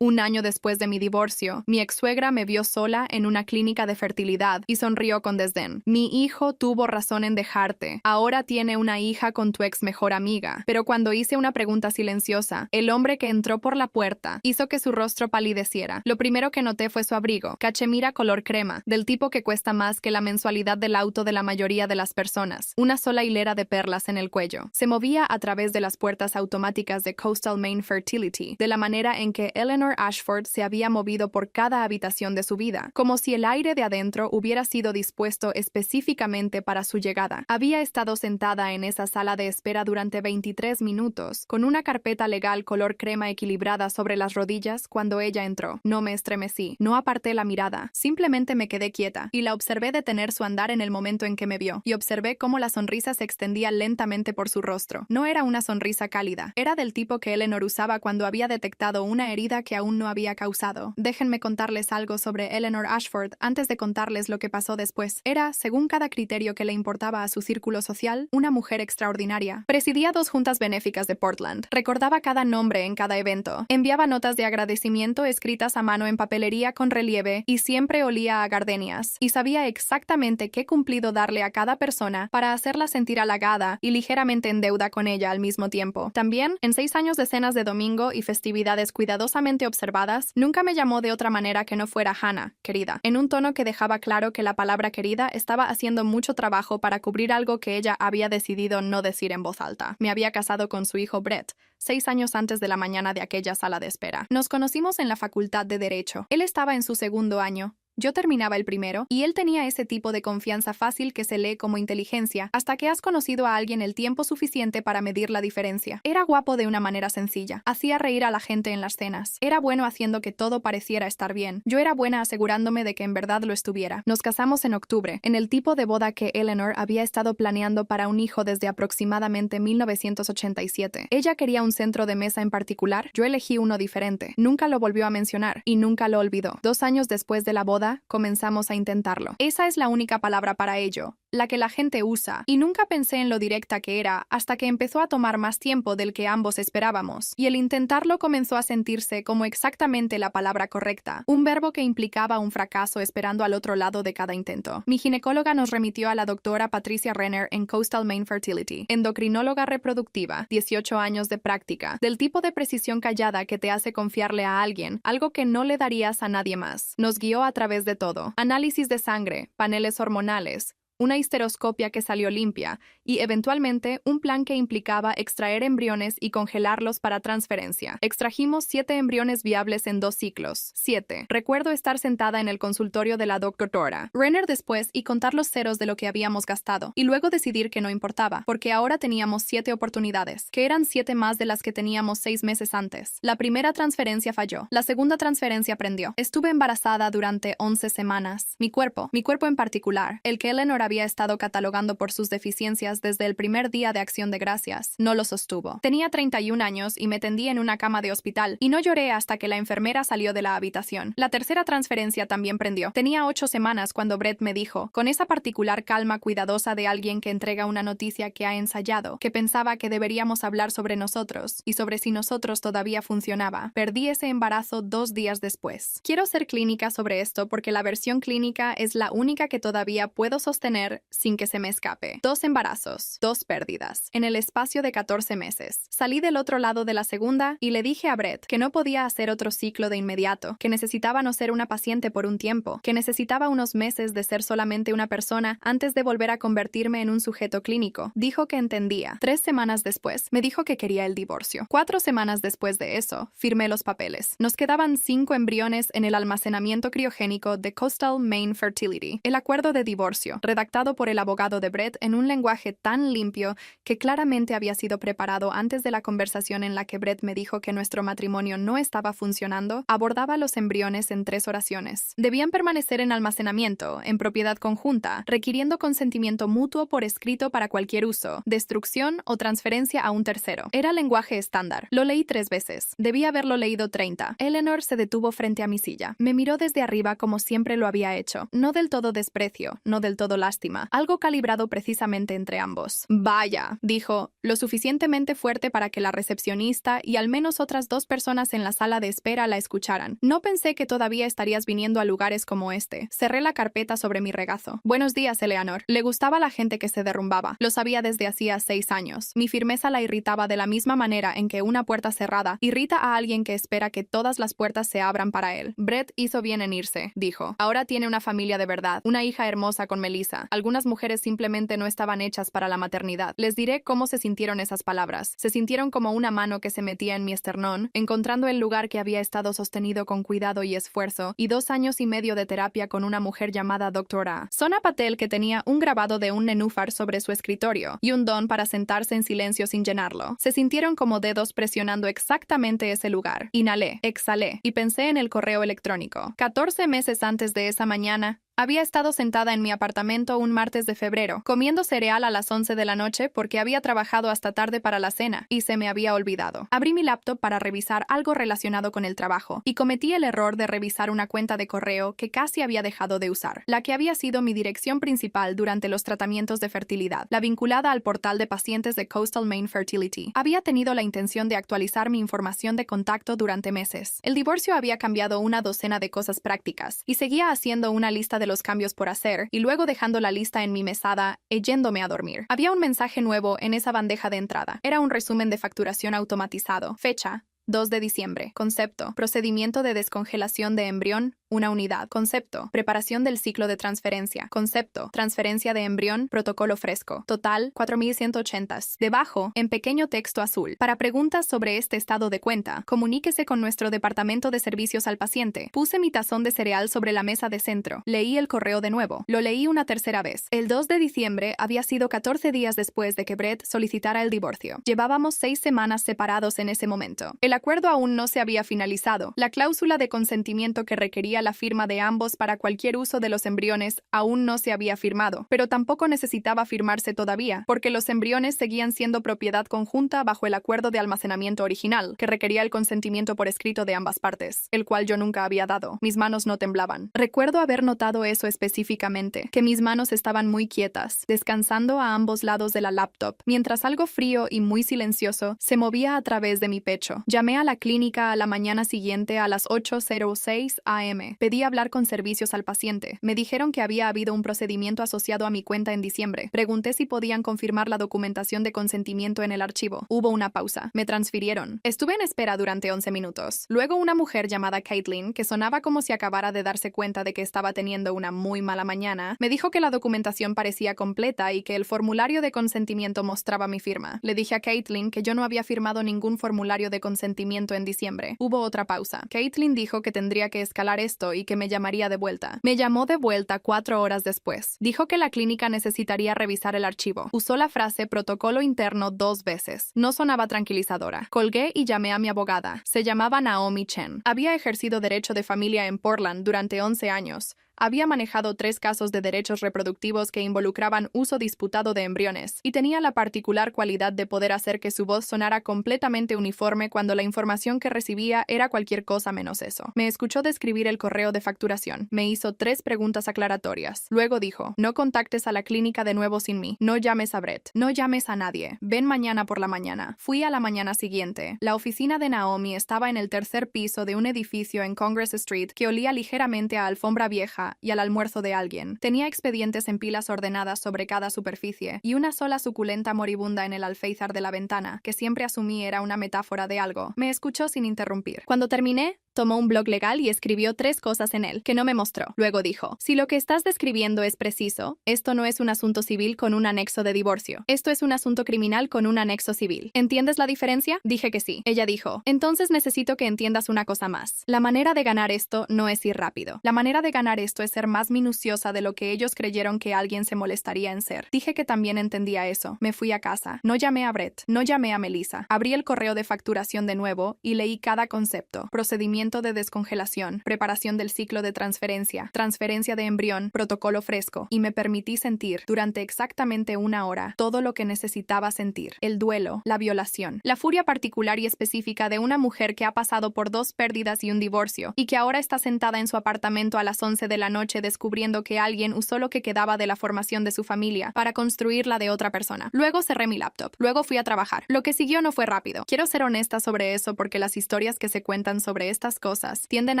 Un año después de mi divorcio, mi ex-suegra me vio sola en una clínica de fertilidad y sonrió con desdén. Mi hijo tuvo razón en dejarte. Ahora tiene una hija con tu ex mejor amiga. Pero cuando hice una pregunta silenciosa, el hombre que entró por la puerta hizo que su rostro palideciera. Lo primero que noté fue su abrigo, cachemira color crema, del tipo que cuesta más que la mensualidad del auto de la mayoría de las personas. Una sola hilera de perlas en el cuello. Se movía a través de las puertas automáticas de Coastal Maine Fertility, de la manera en que Eleanor Ashford se había movido por cada habitación de su vida, como si el aire de adentro hubiera sido dispuesto específicamente para su llegada. Había estado sentada en esa sala de espera durante 23 minutos, con una carpeta legal color crema equilibrada sobre las rodillas cuando ella entró. No me estremecí, no aparté la mirada, simplemente me quedé quieta, y la observé detener su andar en el momento en que me vio, y observé cómo la sonrisa se extendía lentamente por su rostro. No era una sonrisa cálida, era del tipo que Eleanor usaba cuando había detectado una herida que aún no había causado. Déjenme contarles algo sobre Eleanor Ashford antes de contarles lo que pasó después. Era, según cada criterio que le importaba a su círculo social, una mujer extraordinaria. Presidía 2 juntas benéficas de Portland. Recordaba cada nombre en cada evento. Enviaba notas de agradecimiento escritas a mano en papelería con relieve y siempre olía a gardenias. Y sabía exactamente qué cumplido darle a cada persona para hacerla sentir halagada y ligeramente en deuda con ella al mismo tiempo. También, en 6 años de cenas de domingo y festividades cuidadosamente observadas, nunca me llamó de otra manera que no fuera Hannah, querida, en un tono que dejaba claro que la palabra querida estaba haciendo mucho trabajo para cubrir algo que ella había decidido no decir en voz alta. Me había casado con su hijo Brett, 6 años antes de la mañana de aquella sala de espera. Nos conocimos en la Facultad de Derecho. Él estaba en su segundo año. Yo terminaba el primero, y él tenía ese tipo de confianza fácil que se lee como inteligencia hasta que has conocido a alguien el tiempo suficiente para medir la diferencia. Era guapo de una manera sencilla. Hacía reír a la gente en las cenas. Era bueno haciendo que todo pareciera estar bien. Yo era buena asegurándome de que en verdad lo estuviera. Nos casamos en octubre, en el tipo de boda que Eleanor había estado planeando para un hijo desde aproximadamente 1987. Ella quería un centro de mesa en particular. Yo elegí uno diferente. Nunca lo volvió a mencionar, y nunca lo olvidó. 2 años después de la boda, comenzamos a intentarlo. Esa es la única palabra para ello, la que la gente usa, y nunca pensé en lo directa que era hasta que empezó a tomar más tiempo del que ambos esperábamos, y el intentarlo comenzó a sentirse como exactamente la palabra correcta, un verbo que implicaba un fracaso esperando al otro lado de cada intento. Mi ginecóloga nos remitió a la doctora Patricia Renner en Coastal Maine Fertility, endocrinóloga reproductiva, 18 años de práctica, del tipo de precisión callada que te hace confiarle a alguien algo que no le darías a nadie más. Nos guió a través de todo: análisis de sangre, paneles hormonales, una histeroscopia que salió limpia y, eventualmente, un plan que implicaba extraer embriones y congelarlos para transferencia. Extrajimos 7 embriones viables en 2 ciclos. 7. Recuerdo estar sentada en el consultorio de la doctora Renner después y contar los ceros de lo que habíamos gastado, y luego decidir que no importaba, porque ahora teníamos 7 oportunidades, que eran 7 más de las que teníamos 6 meses antes. La primera transferencia falló. La segunda transferencia prendió. Estuve embarazada durante 11 semanas. Mi cuerpo en particular, el que Eleanor había estado catalogando por sus deficiencias desde el primer día de Acción de Gracias, no lo sostuvo. Tenía 31 años y me tendí en una cama de hospital, y no lloré hasta que la enfermera salió de la habitación. La tercera transferencia también prendió. Tenía 8 semanas cuando Brett me dijo, con esa particular calma cuidadosa de alguien que entrega una noticia que ha ensayado, que pensaba que deberíamos hablar sobre nosotros, y sobre si nosotros todavía funcionaba. Perdí ese embarazo 2 días después. Quiero ser clínica sobre esto porque la versión clínica es la única que todavía puedo sostener sin que se me escape. 2 embarazos, 2 pérdidas, en el espacio de 14 meses. Salí del otro lado de la segunda y le dije a Brett que no podía hacer otro ciclo de inmediato, que necesitaba no ser una paciente por un tiempo, que necesitaba unos meses de ser solamente una persona antes de volver a convertirme en un sujeto clínico. Dijo que entendía. 3 semanas después, me dijo que quería el divorcio. 4 semanas después de eso, firmé los papeles. Nos quedaban 5 embriones en el almacenamiento criogénico de Coastal Maine Fertility. El acuerdo de divorcio, redactado por el abogado de Brett en un lenguaje tan limpio que claramente había sido preparado antes de la conversación en la que Brett me dijo que nuestro matrimonio no estaba funcionando, abordaba los embriones en 3 oraciones. Debían permanecer en almacenamiento, en propiedad conjunta, requiriendo consentimiento mutuo por escrito para cualquier uso, destrucción o transferencia a un tercero. Era lenguaje estándar. Lo leí 3 veces. Debí haberlo leído 30. Eleanor se detuvo frente a mi silla. Me miró desde arriba como siempre lo había hecho. No del todo desprecio, no del todo lástima, lástima, algo calibrado precisamente entre ambos. Vaya, dijo, lo suficientemente fuerte para que la recepcionista y al menos otras 2 personas en la sala de espera la escucharan. No pensé que todavía estarías viniendo a lugares como este. Cerré la carpeta sobre mi regazo. Buenos días, Eleanor. Le gustaba la gente que se derrumbaba. Lo sabía desde hacía 6 años. Mi firmeza la irritaba de la misma manera en que una puerta cerrada irrita a alguien que espera que todas las puertas se abran para él. Brett hizo bien en irse, dijo. Ahora tiene una familia de verdad, una hija hermosa con Melissa. Algunas mujeres simplemente no estaban hechas para la maternidad. Les diré cómo se sintieron esas palabras. Se sintieron como una mano que se metía en mi esternón, encontrando el lugar que había estado sostenido con cuidado y esfuerzo, y 2 años y medio de terapia con una mujer llamada Dra. Sona Patel, que tenía un grabado de un nenúfar sobre su escritorio y un don para sentarse en silencio sin llenarlo. Se sintieron como dedos presionando exactamente ese lugar. Inhalé, exhalé y pensé en el correo electrónico. 14 meses antes de esa mañana, había estado sentada en mi apartamento un martes de febrero, comiendo cereal a las 11 de la noche porque había trabajado hasta tarde para la cena y se me había olvidado. Abrí mi laptop para revisar algo relacionado con el trabajo y cometí el error de revisar una cuenta de correo que casi había dejado de usar, la que había sido mi dirección principal durante los tratamientos de fertilidad, la vinculada al portal de pacientes de Coastal Maine Fertility. Había tenido la intención de actualizar mi información de contacto durante meses. El divorcio había cambiado una docena de cosas prácticas y seguía haciendo una lista de los cambios por hacer y luego dejando la lista en mi mesada e yéndome a dormir. Había un mensaje nuevo en esa bandeja de entrada. Era un resumen de facturación automatizado. Fecha: 2 de diciembre. Concepto: procedimiento de descongelación de embrión, 1 unidad. Concepto: preparación del ciclo de transferencia. Concepto: transferencia de embrión, protocolo fresco. Total: 4180. Debajo, en pequeño texto azul. Para preguntas sobre este estado de cuenta, comuníquese con nuestro departamento de servicios al paciente. Puse mi tazón de cereal sobre la mesa de centro. Leí el correo de nuevo. Lo leí una tercera vez. El 2 de diciembre había sido 14 días después de que Brett solicitara el divorcio. Llevábamos 6 semanas separados en ese momento. El acuerdo aún no se había finalizado. La cláusula de consentimiento que requería la firma de ambos para cualquier uso de los embriones aún no se había firmado, pero tampoco necesitaba firmarse todavía, porque los embriones seguían siendo propiedad conjunta bajo el acuerdo de almacenamiento original, que requería el consentimiento por escrito de ambas partes, el cual yo nunca había dado. Mis manos no temblaban. Recuerdo haber notado eso específicamente, que mis manos estaban muy quietas, descansando a ambos lados de la laptop, mientras algo frío y muy silencioso se movía a través de mi pecho. Llamé a la clínica a la mañana siguiente a las 8:06 a.m. Pedí hablar con servicios al paciente. Me dijeron que había habido un procedimiento asociado a mi cuenta en diciembre. Pregunté si podían confirmar la documentación de consentimiento en el archivo. Hubo una pausa. Me transfirieron. Estuve en espera durante 11 minutos. Luego una mujer llamada Caitlin, que sonaba como si acabara de darse cuenta de que estaba teniendo una muy mala mañana, me dijo que la documentación parecía completa y que el formulario de consentimiento mostraba mi firma. Le dije a Caitlin que yo no había firmado ningún formulario de consentimiento en diciembre. Hubo otra pausa. Caitlin dijo que tendría que escalar esto y que me llamaría de vuelta. Me llamó de vuelta 4 horas después. Dijo que la clínica necesitaría revisar el archivo. Usó la frase protocolo interno 2 veces. No sonaba tranquilizadora. Colgué y llamé a mi abogada. Se llamaba Naomi Chen. Había ejercido derecho de familia en Portland durante 11 años. Había manejado 3 casos de derechos reproductivos que involucraban uso disputado de embriones, y tenía la particular cualidad de poder hacer que su voz sonara completamente uniforme cuando la información que recibía era cualquier cosa menos eso. Me escuchó describir el correo de facturación. Me hizo 3 preguntas aclaratorias. Luego dijo: no contactes a la clínica de nuevo sin mí. No llames a Brett. No llames a nadie. Ven mañana por la mañana. Fui a la mañana siguiente. La oficina de Naomi estaba en el 3er piso de un edificio en Congress Street que olía ligeramente a alfombra vieja y al almuerzo de alguien. Tenía expedientes en pilas ordenadas sobre cada superficie y una sola suculenta moribunda en el alféizar de la ventana, que siempre asumí era una metáfora de algo. Me escuchó sin interrumpir. Cuando terminé, tomó un blog legal y escribió 3 cosas en él, que no me mostró. Luego dijo: si lo que estás describiendo es preciso, esto no es un asunto civil con un anexo de divorcio. Esto es un asunto criminal con un anexo civil. ¿Entiendes la diferencia? Dije que sí. Ella dijo: entonces necesito que entiendas una cosa más. La manera de ganar esto no es ir rápido. La manera de ganar esto es ser más minuciosa de lo que ellos creyeron que alguien se molestaría en ser. Dije que también entendía eso. Me fui a casa. No llamé a Brett. No llamé a Melissa. Abrí el correo de facturación de nuevo y leí cada concepto. Procedimiento tratamiento de descongelación, preparación del ciclo de transferencia, transferencia de embrión, protocolo fresco, y me permití sentir, durante exactamente 1 hora, todo lo que necesitaba sentir: el duelo, la violación, la furia particular y específica de una mujer que ha pasado por 2 pérdidas y un divorcio, y que ahora está sentada en su apartamento a las 11 de la noche descubriendo que alguien usó lo que quedaba de la formación de su familia para construir la de otra persona. Luego cerré mi laptop. Luego fui a trabajar. Lo que siguió no fue rápido. Quiero ser honesta sobre eso porque las historias que se cuentan sobre estas cosas tienden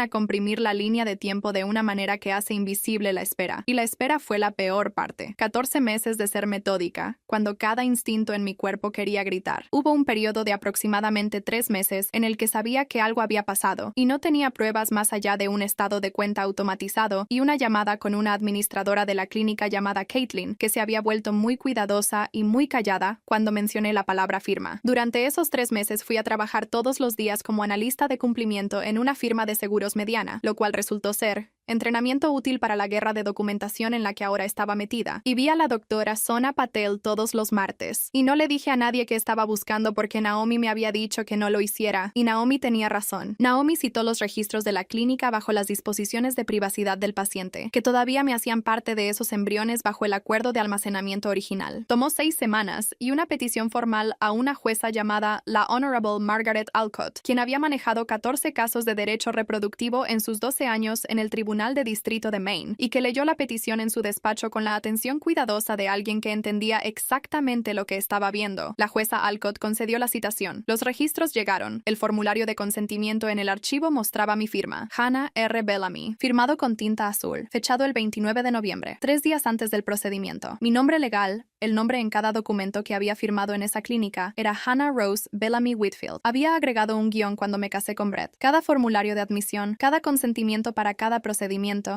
a comprimir la línea de tiempo de una manera que hace invisible la espera. Y la espera fue la peor parte. 14 meses de ser metódica, cuando cada instinto en mi cuerpo quería gritar. Hubo un periodo de aproximadamente 3 meses en el que sabía que algo había pasado y no tenía pruebas más allá de un estado de cuenta automatizado y una llamada con una administradora de la clínica llamada Caitlin, que se había vuelto muy cuidadosa y muy callada cuando mencioné la palabra firma. Durante esos 3 meses fui a trabajar todos los días como analista de cumplimiento en una firma de seguros mediana, lo cual resultó ser entrenamiento útil para la guerra de documentación en la que ahora estaba metida. Y vi a la doctora Sona Patel todos los martes. Y no le dije a nadie que estaba buscando porque Naomi me había dicho que no lo hiciera. Y Naomi tenía razón. Naomi citó los registros de la clínica bajo las disposiciones de privacidad del paciente, que todavía me hacían parte de esos embriones bajo el acuerdo de almacenamiento original. Tomó 6 semanas y una petición formal a una jueza llamada la Honorable Margaret Alcott, quien había manejado 14 casos de derecho reproductivo en sus 12 años en el Tribunal de Distrito de Maine, y que leyó la petición en su despacho con la atención cuidadosa de alguien que entendía exactamente lo que estaba viendo. La jueza Alcott concedió la citación. Los registros llegaron. El formulario de consentimiento en el archivo mostraba mi firma: Hannah R. Bellamy, firmado con tinta azul, fechado el 29 de noviembre, 3 días antes del procedimiento. Mi nombre legal, el nombre en cada documento que había firmado en esa clínica, era Hannah Rose Bellamy Whitfield. Había agregado un guión cuando me casé con Brett. Cada formulario de admisión, cada consentimiento para cada procedimiento,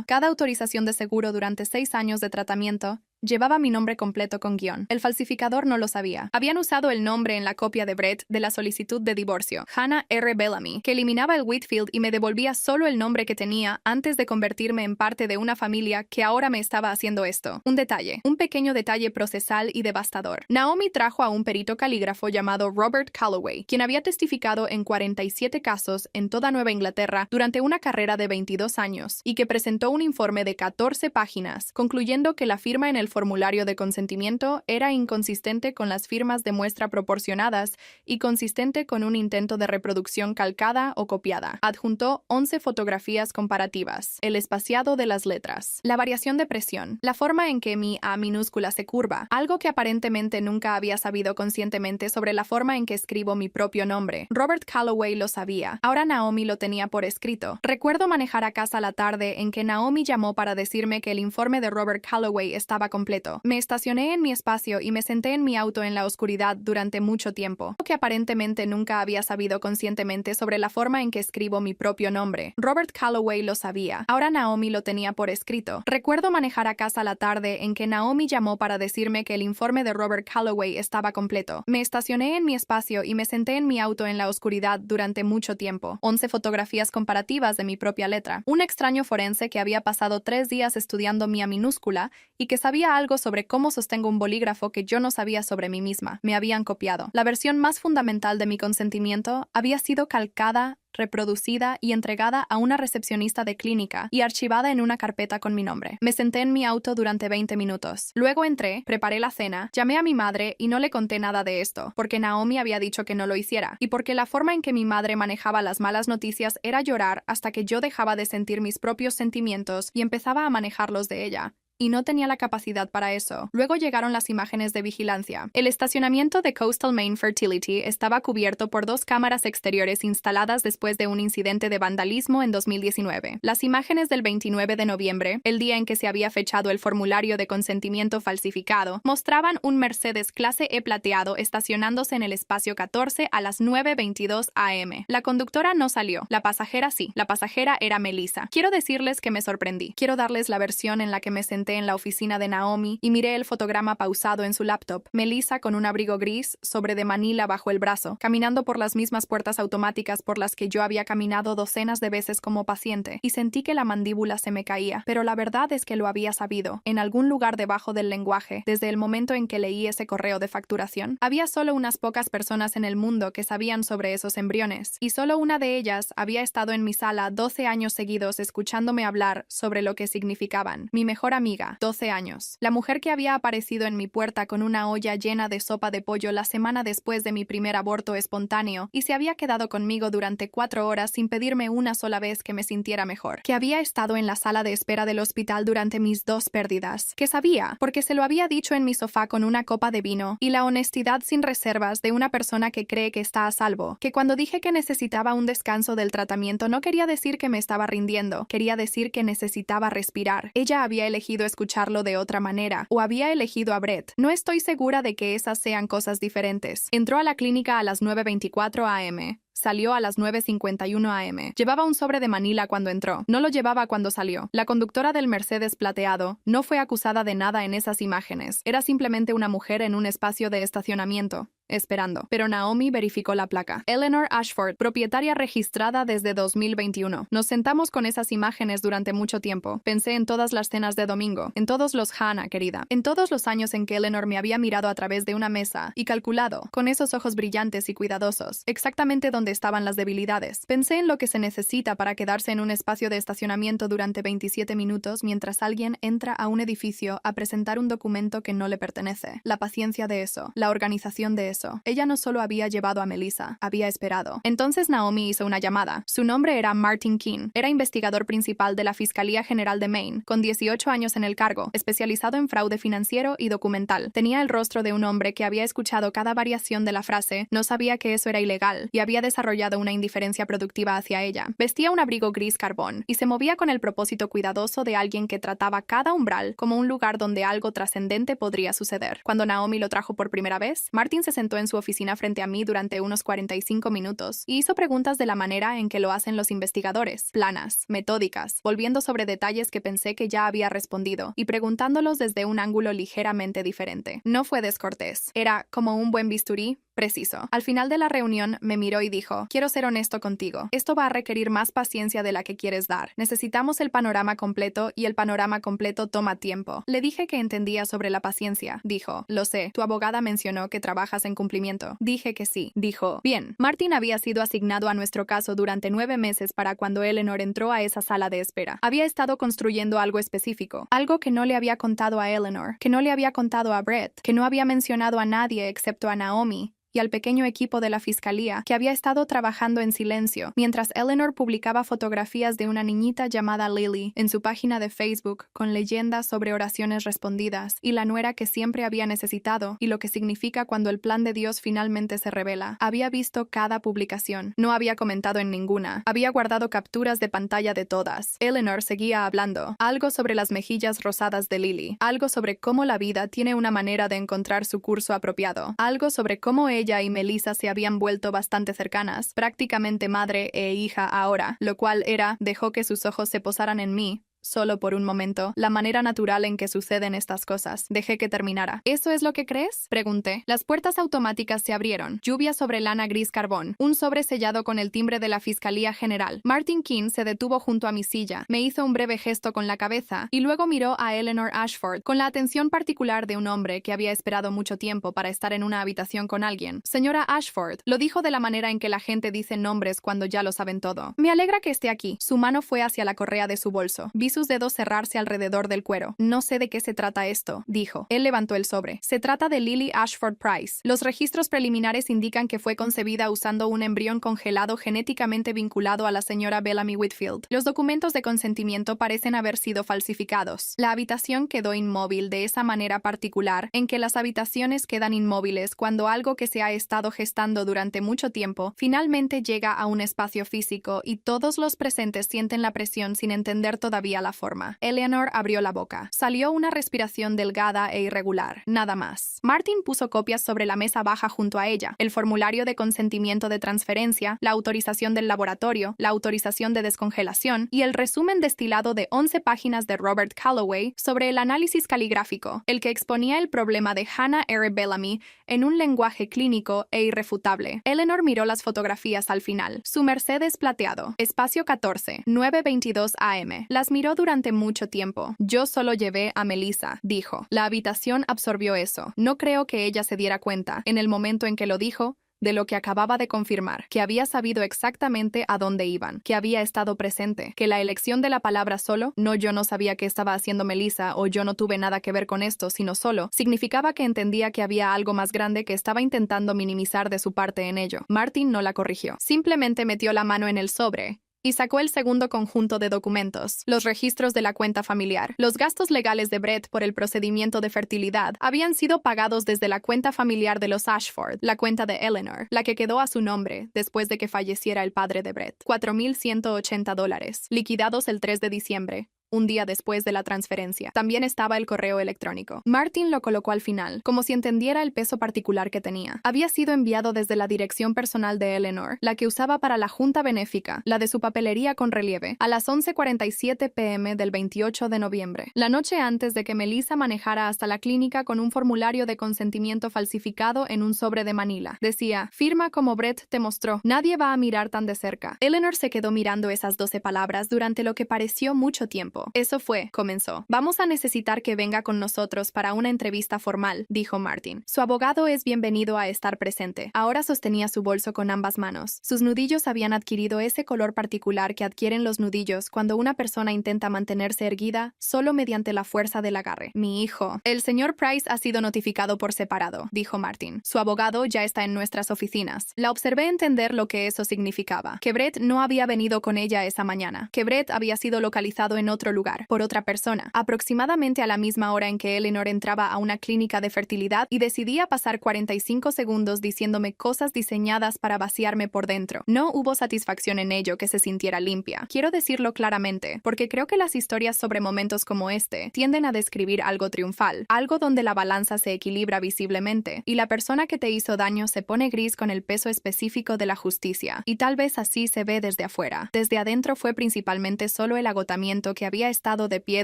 cada autorización de seguro durante 6 años de tratamiento, llevaba mi nombre completo con guión. El falsificador no lo sabía. Habían usado el nombre en la copia de Brett de la solicitud de divorcio, Hannah R. Bellamy, que eliminaba el Whitfield y me devolvía solo el nombre que tenía antes de convertirme en parte de una familia que ahora me estaba haciendo esto. Un detalle, un pequeño detalle procesal y devastador. Naomi trajo a un perito calígrafo llamado Robert Calloway, quien había testificado en 47 casos en toda Nueva Inglaterra durante una carrera de 22 años, y que presentó un informe de 14 páginas, concluyendo que la firma en el formulario de consentimiento era inconsistente con las firmas de muestra proporcionadas y consistente con un intento de reproducción calcada o copiada. Adjuntó 11 fotografías comparativas, el espaciado de las letras, la variación de presión, la forma en que mi A minúscula se curva, algo que aparentemente nunca había sabido conscientemente sobre la forma en que escribo mi propio nombre. Robert Calloway lo sabía. Ahora Naomi lo tenía por escrito. Recuerdo manejar a casa la tarde en que Naomi llamó para decirme que el informe de Robert Calloway estaba completo. Me estacioné en mi espacio y me senté en mi auto en la oscuridad durante mucho tiempo, que aparentemente nunca había sabido conscientemente sobre la forma en que escribo mi propio nombre. Robert Calloway lo sabía. Ahora Naomi lo tenía por escrito. Recuerdo manejar a casa la tarde en que Naomi llamó para decirme que el informe de Robert Calloway estaba completo. Me estacioné en mi espacio y me senté en mi auto en la oscuridad durante mucho tiempo. 11 fotografías comparativas de mi propia letra. Un extraño forense que había pasado 3 días estudiando mi A minúscula y que sabía algo sobre cómo sostengo un bolígrafo que yo no sabía sobre mí misma. Me habían copiado. La versión más fundamental de mi consentimiento había sido calcada, reproducida y entregada a una recepcionista de clínica y archivada en una carpeta con mi nombre. Me senté en mi auto durante 20 minutos. Luego entré, preparé la cena, llamé a mi madre y no le conté nada de esto, porque Naomi había dicho que no lo hiciera, y porque la forma en que mi madre manejaba las malas noticias era llorar hasta que yo dejaba de sentir mis propios sentimientos y empezaba a manejarlos de ella. Y no tenía la capacidad para eso. Luego llegaron las imágenes de vigilancia. El estacionamiento de Coastal Maine Fertility estaba cubierto por 2 cámaras exteriores instaladas después de un incidente de vandalismo en 2019. Las imágenes del 29 de noviembre, el día en que se había fechado el formulario de consentimiento falsificado, mostraban un Mercedes clase E plateado estacionándose en el espacio 14 a las 9:22 am. La conductora no salió. La pasajera sí. La pasajera era Melissa. Quiero decirles que me sorprendí. Quiero darles la versión en la que me sentí senté en la oficina de Naomi y miré el fotograma pausado en su laptop. Melissa con un abrigo gris, sobre de Manila bajo el brazo, caminando por las mismas puertas automáticas por las que yo había caminado docenas de veces como paciente, y sentí que la mandíbula se me caía. Pero la verdad es que lo había sabido, en algún lugar debajo del lenguaje, desde el momento en que leí ese correo de facturación. Había solo unas pocas personas en el mundo que sabían sobre esos embriones, y solo una de ellas había estado en mi sala 12 años seguidos escuchándome hablar sobre lo que significaban. Mi mejor amiga, 12 años. La mujer que había aparecido en mi puerta con una olla llena de sopa de pollo la semana después de mi primer aborto espontáneo y se había quedado conmigo durante 4 horas sin pedirme una sola vez que me sintiera mejor. Que había estado en la sala de espera del hospital durante mis 2 pérdidas. Que sabía, porque se lo había dicho en mi sofá con una copa de vino, y la honestidad sin reservas de una persona que cree que está a salvo. Que cuando dije que necesitaba un descanso del tratamiento no quería decir que me estaba rindiendo, quería decir que necesitaba respirar. Ella había elegido escucharlo de otra manera, o había elegido a Brett. No estoy segura de que esas sean cosas diferentes. Entró a la clínica a las 9:24 am. Salió a las 9:51 am. Llevaba un sobre de Manila cuando entró. No lo llevaba cuando salió. La conductora del Mercedes plateado no fue acusada de nada en esas imágenes. Era simplemente una mujer en un espacio de estacionamiento, esperando. Pero Naomi verificó la placa. Eleanor Ashford, propietaria registrada desde 2021. Nos sentamos con esas imágenes durante mucho tiempo. Pensé en todas las cenas de domingo, en todos los Hannah, querida, en todos los años en que Eleanor me había mirado a través de una mesa y calculado, con esos ojos brillantes y cuidadosos, exactamente donde estaban las debilidades. Pensé en lo que se necesita para quedarse en un espacio de estacionamiento durante 27 minutos mientras alguien entra a un edificio a presentar un documento que no le pertenece. La paciencia de eso, la organización de eso. Ella no solo había llevado a Melissa, había esperado. Entonces Naomi hizo una llamada. Su nombre era Martin Keene. Era investigador principal de la Fiscalía General de Maine, con 18 años en el cargo, especializado en fraude financiero y documental. Tenía el rostro de un hombre que había escuchado cada variación de la frase, no sabía que eso era ilegal, y había desarrollado una indiferencia productiva hacia ella. Vestía un abrigo gris carbón, y se movía con el propósito cuidadoso de alguien que trataba cada umbral como un lugar donde algo trascendente podría suceder. Cuando Naomi lo trajo por primera vez, Martin se sentó en su oficina frente a mí durante unos 45 minutos y hizo preguntas de la manera en que lo hacen los investigadores, planas, metódicas, volviendo sobre detalles que pensé que ya había respondido y preguntándolos desde un ángulo ligeramente diferente. No fue descortés, era como un buen bisturí, preciso. Al final de la reunión me miró y dijo, quiero ser honesto contigo. Esto va a requerir más paciencia de la que quieres dar. Necesitamos el panorama completo y el panorama completo toma tiempo. Le dije que entendía sobre la paciencia. Dijo, lo sé, tu abogada mencionó que trabajas en cumplimiento. Dije que sí. Dijo, bien. Martin había sido asignado a nuestro caso durante 9 meses para cuando Eleanor entró a esa sala de espera. Había estado construyendo algo específico, algo que no le había contado a Eleanor, que no le había contado a Brett, que no había mencionado a nadie excepto a Naomi y al pequeño equipo de la fiscalía que había estado trabajando en silencio, mientras Eleanor publicaba fotografías de una niñita llamada Lily en su página de Facebook con leyendas sobre oraciones respondidas y la nuera que siempre había necesitado y lo que significa cuando el plan de Dios finalmente se revela. Había visto cada publicación, no había comentado en ninguna, había guardado capturas de pantalla de todas. Eleanor seguía hablando, algo sobre las mejillas rosadas de Lily, algo sobre cómo la vida tiene una manera de encontrar su curso apropiado, algo sobre cómo ella y Melissa se habían vuelto bastante cercanas, prácticamente madre e hija ahora, lo cual dejó que sus ojos se posaran en mí, solo por un momento, la manera natural en que suceden estas cosas. Dejé que terminara. ¿Eso es lo que crees? Pregunté. Las puertas automáticas se abrieron. Lluvia sobre lana gris carbón. Un sobre sellado con el timbre de la Fiscalía General. Martin Keene se detuvo junto a mi silla. Me hizo un breve gesto con la cabeza y luego miró a Eleanor Ashford con la atención particular de un hombre que había esperado mucho tiempo para estar en una habitación con alguien. Señora Ashford, lo dijo de la manera en que la gente dice nombres cuando ya lo saben todo. Me alegra que esté aquí. Su mano fue hacia la correa de su bolso. Vi sus dedos cerrarse alrededor del cuero. No sé de qué se trata esto, dijo. Él levantó el sobre. Se trata de Lily Ashford Price. Los registros preliminares indican que fue concebida usando un embrión congelado genéticamente vinculado a la señora Bellamy Whitfield. Los documentos de consentimiento parecen haber sido falsificados. La habitación quedó inmóvil de esa manera particular en que las habitaciones quedan inmóviles cuando algo que se ha estado gestando durante mucho tiempo finalmente llega a un espacio físico y todos los presentes sienten la presión sin entender todavía la mala forma. Eleanor abrió la boca. Salió una respiración delgada e irregular. Nada más. Martin puso copias sobre la mesa baja junto a ella. El formulario de consentimiento de transferencia, la autorización del laboratorio, la autorización de descongelación y el resumen destilado de 11 páginas de Robert Calloway sobre el análisis caligráfico, el que exponía el problema de Hannah R. Bellamy en un lenguaje clínico e irrefutable. Eleanor miró las fotografías al final. Su Mercedes plateado. Espacio 14, 9:22 AM. Las miró durante mucho tiempo. Yo solo llevé a Melissa, dijo. La habitación absorbió eso. No creo que ella se diera cuenta, en el momento en que lo dijo, de lo que acababa de confirmar, que había sabido exactamente a dónde iban, que había estado presente, que la elección de la palabra solo, no yo no sabía qué estaba haciendo Melissa o yo no tuve nada que ver con esto, sino solo, significaba que entendía que había algo más grande que estaba intentando minimizar de su parte en ello. Martin no la corrigió. Simplemente metió la mano en el sobre y sacó el segundo conjunto de documentos, los registros de la cuenta familiar. Los gastos legales de Brett por el procedimiento de fertilidad habían sido pagados desde la cuenta familiar de los Ashford, la cuenta de Eleanor, la que quedó a su nombre después de que falleciera el padre de Brett. $4,180, liquidados el 3 de diciembre. Un día después de la transferencia. También estaba el correo electrónico. Martin lo colocó al final, como si entendiera el peso particular que tenía. Había sido enviado desde la dirección personal de Eleanor, la que usaba para la junta benéfica, la de su papelería con relieve, a las 11:47 p.m. del 28 de noviembre, la noche antes de que Melissa manejara hasta la clínica con un formulario de consentimiento falsificado en un sobre de Manila. Decía, firma como Brett te mostró. Nadie va a mirar tan de cerca. Eleanor se quedó mirando esas 12 palabras durante lo que pareció mucho tiempo. Eso fue, comenzó. Vamos a necesitar que venga con nosotros para una entrevista formal, dijo Martin. Su abogado es bienvenido a estar presente. Ahora sostenía su bolso con ambas manos. Sus nudillos habían adquirido ese color particular que adquieren los nudillos cuando una persona intenta mantenerse erguida solo mediante la fuerza del agarre. Mi hijo. El señor Price ha sido notificado por separado, dijo Martin. Su abogado ya está en nuestras oficinas. La observé entender lo que eso significaba. Que Brett no había venido con ella esa mañana. Que Brett había sido localizado en otro lugar, por otra persona, aproximadamente a la misma hora en que Eleanor entraba a una clínica de fertilidad y decidía pasar 45 segundos diciéndome cosas diseñadas para vaciarme por dentro. No hubo satisfacción en ello que se sintiera limpia. Quiero decirlo claramente, porque creo que las historias sobre momentos como este tienden a describir algo triunfal, algo donde la balanza se equilibra visiblemente, y la persona que te hizo daño se pone gris con el peso específico de la justicia, y tal vez así se ve desde afuera. Desde adentro fue principalmente solo el agotamiento que había estado de pie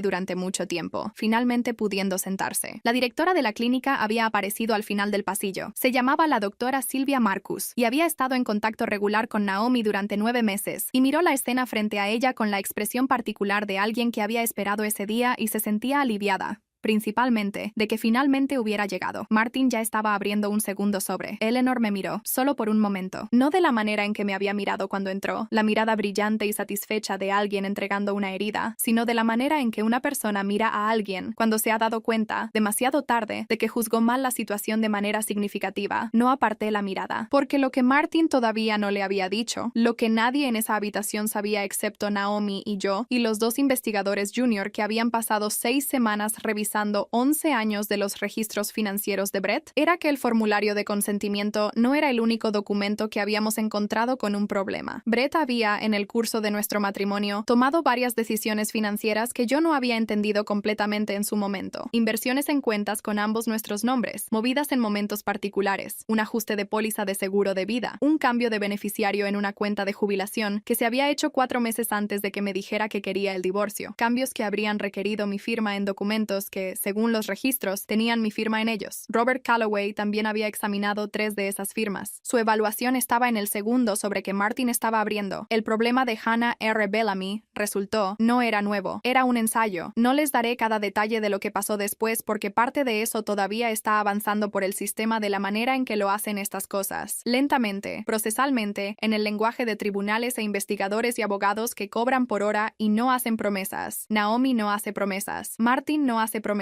durante mucho tiempo, finalmente pudiendo sentarse. La directora de la clínica había aparecido al final del pasillo. Se llamaba la doctora Sylvia Marcus y había estado en contacto regular con Naomi durante 9 meses, y miró la escena frente a ella con la expresión particular de alguien que había esperado ese día y se sentía aliviada, principalmente, de que finalmente hubiera llegado. Martin ya estaba abriendo un segundo sobre. Eleanor me miró, solo por un momento. No de la manera en que me había mirado cuando entró, la mirada brillante y satisfecha de alguien entregando una herida, sino de la manera en que una persona mira a alguien cuando se ha dado cuenta, demasiado tarde, de que juzgó mal la situación de manera significativa. No aparté la mirada, porque lo que Martin todavía no le había dicho, lo que nadie en esa habitación sabía excepto Naomi y yo, y los 2 investigadores junior que habían pasado 6 semanas revisando 11 años de los registros financieros de Brett, era que el formulario de consentimiento no era el único documento que habíamos encontrado con un problema. Brett había, en el curso de nuestro matrimonio, tomado varias decisiones financieras que yo no había entendido completamente en su momento. Inversiones en cuentas con ambos nuestros nombres, movidas en momentos particulares, un ajuste de póliza de seguro de vida, un cambio de beneficiario en una cuenta de jubilación que se había hecho 4 meses antes de que me dijera que quería el divorcio, cambios que habrían requerido mi firma en documentos que, según los registros, tenían mi firma en ellos. Robert Calloway también había examinado 3 de esas firmas. Su evaluación estaba en el segundo sobre que Martin estaba abriendo. El problema de Hannah R. Bellamy, resultó, no era nuevo. Era un ensayo. No les daré cada detalle de lo que pasó después porque parte de eso todavía está avanzando por el sistema de la manera en que lo hacen estas cosas. Lentamente, procesalmente, en el lenguaje de tribunales e investigadores y abogados que cobran por hora y no hacen promesas. Naomi no hace promesas. Martin no hace promesas.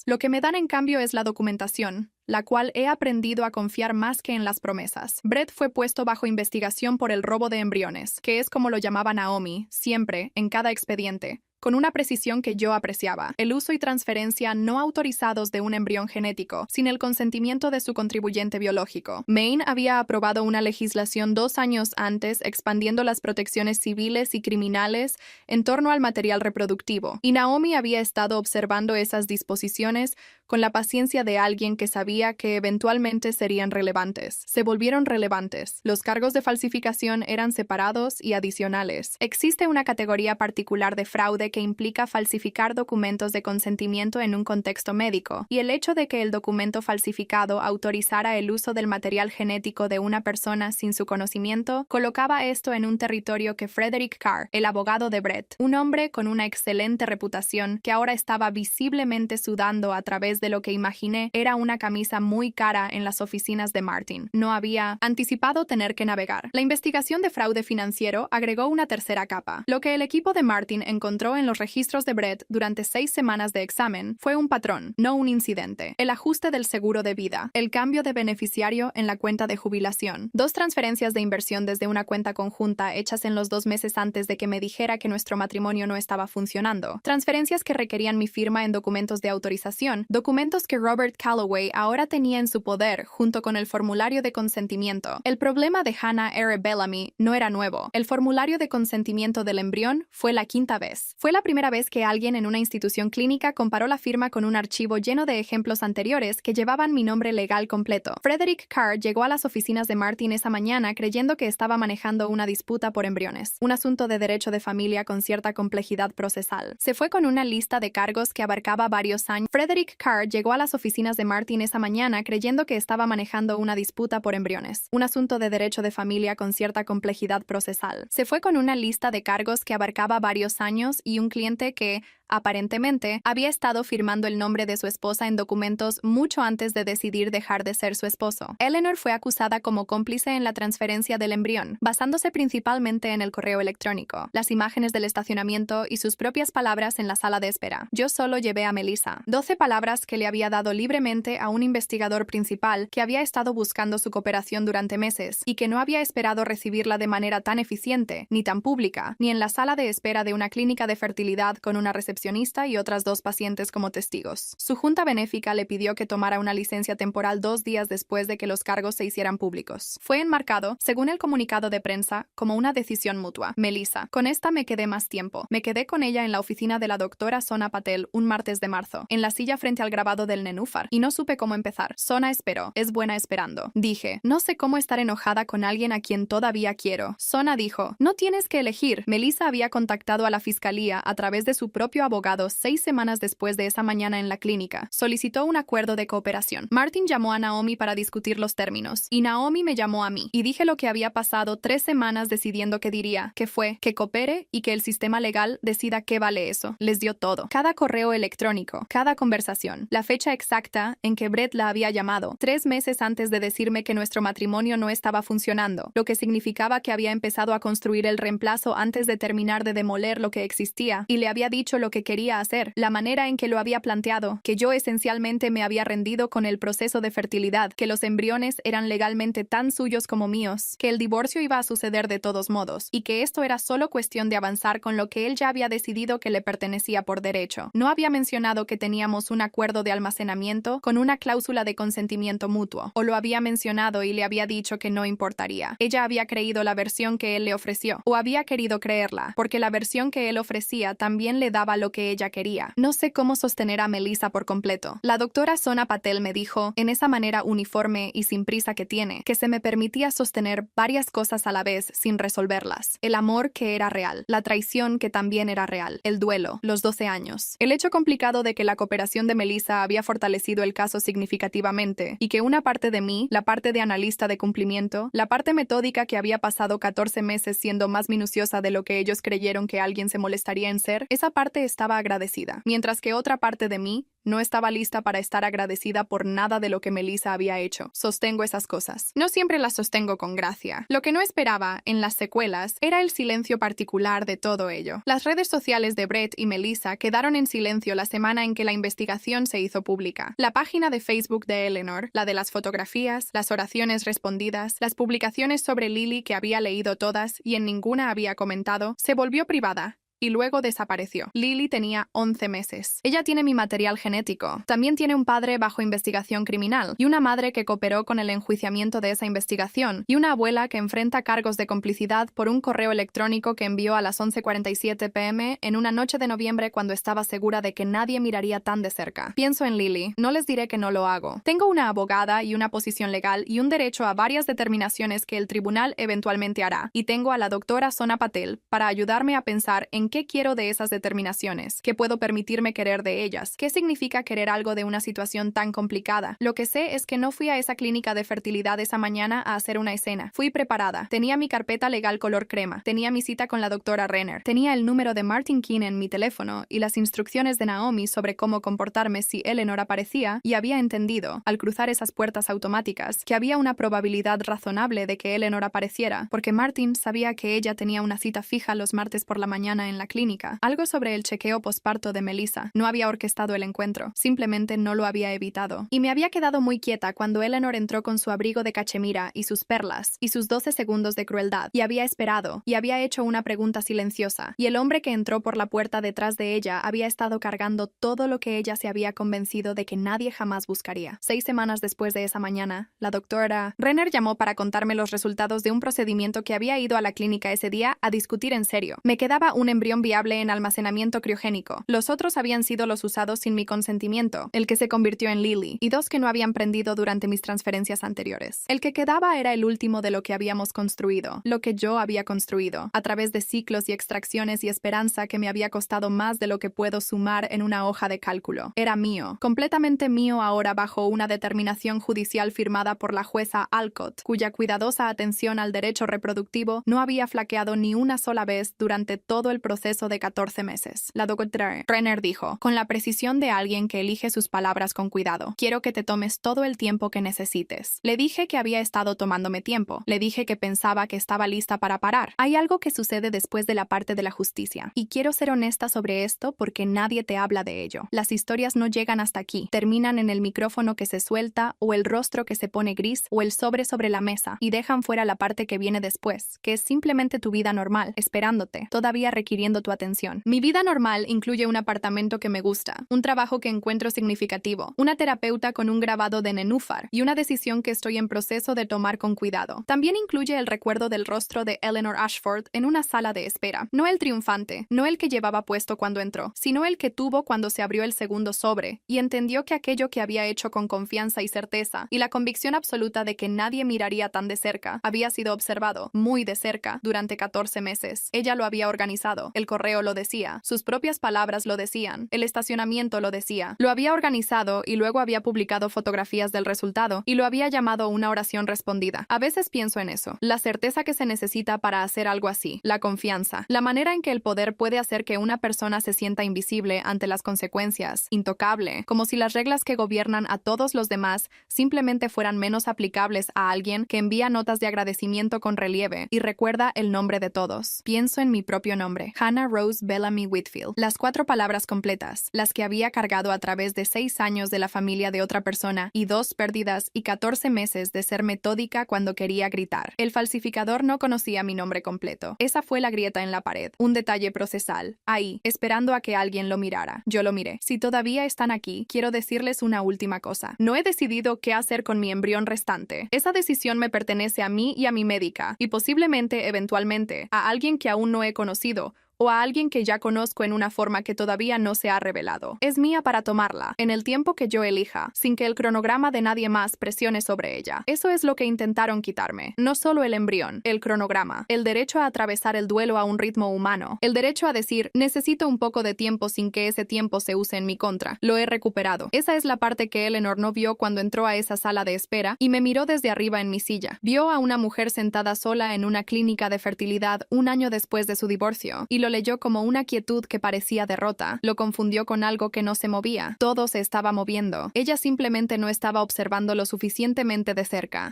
Lo que me dan en cambio es la documentación, la cual he aprendido a confiar más que en las promesas. Brett fue puesto bajo investigación por el robo de embriones, que es como lo llamaba Naomi, siempre, en cada expediente, con una precisión que yo apreciaba, el uso y transferencia no autorizados de un embrión genético, sin el consentimiento de su contribuyente biológico. Maine había aprobado una legislación 2 años antes expandiendo las protecciones civiles y criminales en torno al material reproductivo, y Naomi había estado observando esas disposiciones con la paciencia de alguien que sabía que eventualmente serían relevantes. Se volvieron relevantes. Los cargos de falsificación eran separados y adicionales. Existe una categoría particular de fraude que implica falsificar documentos de consentimiento en un contexto médico, y el hecho de que el documento falsificado autorizara el uso del material genético de una persona sin su conocimiento colocaba esto en un territorio que Frederick Carr, el abogado de Brett, un hombre con una excelente reputación que ahora estaba visiblemente sudando a través de lo que imaginé era una camisa muy cara en las oficinas de Martin. No había anticipado tener que navegar. La investigación de fraude financiero agregó una tercera capa. Lo que el equipo de Martin encontró en los registros de Brett durante 6 semanas de examen fue un patrón, no un incidente. El ajuste del seguro de vida, el cambio de beneficiario en la cuenta de jubilación, 2 transferencias de inversión desde una cuenta conjunta hechas en los 2 meses antes de que me dijera que nuestro matrimonio no estaba funcionando, transferencias que requerían mi firma en documentos de autorización, documentos que Robert Calloway ahora tenía en su poder junto con el formulario de consentimiento. El problema de Hannah R. Bellamy no era nuevo. El formulario de consentimiento del embrión fue la 5ª vez. Fue la primera vez que alguien en una institución clínica comparó la firma con un archivo lleno de ejemplos anteriores que llevaban mi nombre legal completo. Frederick Carr llegó a las oficinas de Martin esa mañana creyendo que estaba manejando una disputa por embriones, un asunto de derecho de familia con cierta complejidad procesal. Se fue con una lista de cargos que abarcaba varios años. Frederick Carr llegó a las oficinas de Martin esa mañana creyendo que estaba manejando una disputa por embriones, un asunto de derecho de familia con cierta complejidad procesal. Se fue con una lista de cargos que abarcaba varios años y un cliente que, aparentemente, había estado firmando el nombre de su esposa en documentos mucho antes de decidir dejar de ser su esposo. Eleanor fue acusada como cómplice en la transferencia del embrión, basándose principalmente en el correo electrónico, las imágenes del estacionamiento y sus propias palabras en la sala de espera. Yo solo llevé a Melissa. 12 palabras que le había dado libremente a un investigador principal que había estado buscando su cooperación durante meses y que no había esperado recibirla de manera tan eficiente, ni tan pública, ni en la sala de espera de una clínica de fertilidad con una recepcionista y otras 2 pacientes como testigos. Su junta benéfica le pidió que tomara una licencia temporal 2 días después de que los cargos se hicieran públicos. Fue enmarcado, según el comunicado de prensa, como una decisión mutua. Melissa, con esta me quedé más tiempo. Me quedé con ella en la oficina de la doctora Sona Patel un martes de marzo, en la silla frente al grabado del nenúfar, y no supe cómo empezar. Sona esperó. Es buena esperando. Dije, no sé cómo estar enojada con alguien a quien todavía quiero. Sona dijo, no tienes que elegir. Melissa había contactado a la fiscalía a través de su propio abogado 6 semanas después de esa mañana en la clínica. Solicitó un acuerdo de cooperación. Martin llamó a Naomi para discutir los términos, y Naomi me llamó a mí, y dije lo que había pasado 3 semanas decidiendo qué diría, que fue que coopere y que el sistema legal decida qué vale eso. Les dio todo. Cada correo electrónico, cada conversación, la fecha exacta en que Brett la había llamado, 3 meses antes de decirme que nuestro matrimonio no estaba funcionando, lo que significaba que había empezado a construir el reemplazo antes de terminar de demoler lo que existía, y le había dicho lo que quería hacer, la manera en que lo había planteado, que yo esencialmente me había rendido con el proceso de fertilidad, que los embriones eran legalmente tan suyos como míos, que el divorcio iba a suceder de todos modos, y que esto era solo cuestión de avanzar con lo que él ya había decidido que le pertenecía por derecho. No había mencionado que teníamos un acuerdo de almacenamiento con una cláusula de consentimiento mutuo, o lo había mencionado y le había dicho que no importaría. Ella había creído la versión que él le ofreció, o había querido creerla, porque la versión que él ofrecía también le daba lo que ella quería. No sé cómo sostener a Melissa por completo. La doctora Sona Patel me dijo, en esa manera uniforme y sin prisa que tiene, que se me permitía sostener varias cosas a la vez sin resolverlas. El amor que era real, la traición que también era real, el duelo, los 12 años. El hecho complicado de que la cooperación de Melissa había fortalecido el caso significativamente, y que una parte de mí, la parte de analista de cumplimiento, la parte metódica que había pasado 14 meses siendo más minuciosa de lo que ellos creyeron que alguien se molestaría en ser, esa parte estaba agradecida, mientras que otra parte de mí no estaba lista para estar agradecida por nada de lo que Melissa había hecho. Sostengo esas cosas. No siempre las sostengo con gracia. Lo que no esperaba, en las secuelas, era el silencio particular de todo ello. Las redes sociales de Brett y Melissa quedaron en silencio la semana en que la investigación se hizo pública. La página de Facebook de Eleanor, la de las fotografías, las oraciones respondidas, las publicaciones sobre Lily que había leído todas y en ninguna había comentado, se volvió privada. y luego desapareció. Lily tenía 11 meses. Ella tiene mi material genético. También tiene un padre bajo investigación criminal y una madre que cooperó con el enjuiciamiento de esa investigación y una abuela que enfrenta cargos de complicidad por un correo electrónico que envió a las 11:47 p.m. en una noche de noviembre cuando estaba segura de que nadie miraría tan de cerca. Pienso en Lily. No les diré que no lo hago. Tengo una abogada y una posición legal y un derecho a varias determinaciones que el tribunal eventualmente hará. Y tengo a la doctora Sona Patel para ayudarme a pensar en qué quiero de esas determinaciones, qué puedo permitirme querer de ellas, qué significa querer algo de una situación tan complicada. Lo que sé es que no fui a esa clínica de fertilidad esa mañana a hacer una escena. Fui preparada. Tenía mi carpeta legal color crema. Tenía mi cita con la doctora Renner. Tenía el número de Martin Keene en mi teléfono y las instrucciones de Naomi sobre cómo comportarme si Eleanor aparecía, y había entendido, al cruzar esas puertas automáticas, que había una probabilidad razonable de que Eleanor apareciera, porque Martin sabía que ella tenía una cita fija los martes por la mañana en la clínica. Algo sobre el chequeo posparto de Melissa. No había orquestado el encuentro. Simplemente no lo había evitado. Y me había quedado muy quieta cuando Eleanor entró con su abrigo de cachemira y sus perlas, y sus 12 segundos de crueldad, y había esperado, y había hecho una pregunta silenciosa, y el hombre que entró por la puerta detrás de ella había estado cargando todo lo que ella se había convencido de que nadie jamás buscaría. 6 semanas después de esa mañana, la doctora Renner llamó para contarme los resultados de un procedimiento que había ido a la clínica ese día a discutir en serio. Me quedaba un embrión viable en almacenamiento criogénico. Los otros habían sido los usados sin mi consentimiento, el que se convirtió en Lily, y 2 que no habían prendido durante mis transferencias anteriores. El que quedaba era el último de lo que habíamos construido, lo que yo había construido, a través de ciclos y extracciones y esperanza que me había costado más de lo que puedo sumar en una hoja de cálculo. Era mío, completamente mío ahora bajo una determinación judicial firmada por la jueza Alcott, cuya cuidadosa atención al derecho reproductivo no había flaqueado ni una sola vez durante todo el proceso de 14 meses. La doctora Renner dijo, con la precisión de alguien que elige sus palabras con cuidado: quiero que te tomes todo el tiempo que necesites. Le dije que había estado tomándome tiempo. Le dije que pensaba que estaba lista para parar. Hay algo que sucede después de la parte de la justicia, y quiero ser honesta sobre esto porque nadie te habla de ello. Las historias no llegan hasta aquí. Terminan en el micrófono que se suelta, o el rostro que se pone gris, o el sobre la mesa, y dejan fuera la parte que viene después, que es simplemente tu vida normal, esperándote, todavía requiriendo tu atención. Mi vida normal incluye un apartamento que me gusta, un trabajo que encuentro significativo, una terapeuta con un grabado de nenúfar, y una decisión que estoy en proceso de tomar con cuidado. También incluye el recuerdo del rostro de Eleanor Ashford en una sala de espera. No el triunfante, no el que llevaba puesto cuando entró, sino el que tuvo cuando se abrió el segundo sobre, y entendió que aquello que había hecho con confianza y certeza, y la convicción absoluta de que nadie miraría tan de cerca, había sido observado, muy de cerca, durante 14 meses. Ella lo había organizado, el correo lo decía, sus propias palabras lo decían, el estacionamiento lo decía. Lo había organizado y luego había publicado fotografías del resultado, y lo había llamado una oración respondida. A veces pienso en eso, la certeza que se necesita para hacer algo así, la confianza, la manera en que el poder puede hacer que una persona se sienta invisible ante las consecuencias, intocable, como si las reglas que gobiernan a todos los demás simplemente fueran menos aplicables a alguien que envía notas de agradecimiento con relieve y recuerda el nombre de todos. Pienso en mi propio nombre, Hannah Rose Bellamy Whitfield. Las 4 palabras completas, las que había cargado a través de 6 años de la familia de otra persona y 2 pérdidas y 14 meses de ser metódica cuando quería gritar. El falsificador no conocía mi nombre completo. Esa fue la grieta en la pared, un detalle procesal, ahí, esperando a que alguien lo mirara. Yo lo miré. Si todavía están aquí, quiero decirles una última cosa. No he decidido qué hacer con mi embrión restante. Esa decisión me pertenece a mí y a mi médica, y posiblemente, eventualmente, a alguien que aún no he conocido, o a alguien que ya conozco en una forma que todavía no se ha revelado. Es mía para tomarla, en el tiempo que yo elija, sin que el cronograma de nadie más presione sobre ella. Eso es lo que intentaron quitarme. No solo el embrión, el cronograma, el derecho a atravesar el duelo a un ritmo humano, el derecho a decir, necesito un poco de tiempo sin que ese tiempo se use en mi contra. Lo he recuperado. Esa es la parte que Eleanor no vio cuando entró a esa sala de espera y me miró desde arriba en mi silla. Vio a una mujer sentada sola en una clínica de fertilidad un año después de su divorcio, y lo leyó como una quietud que parecía derrota. Lo confundió con algo que no se movía. Todo se estaba moviendo. Ella simplemente no estaba observando lo suficientemente de cerca.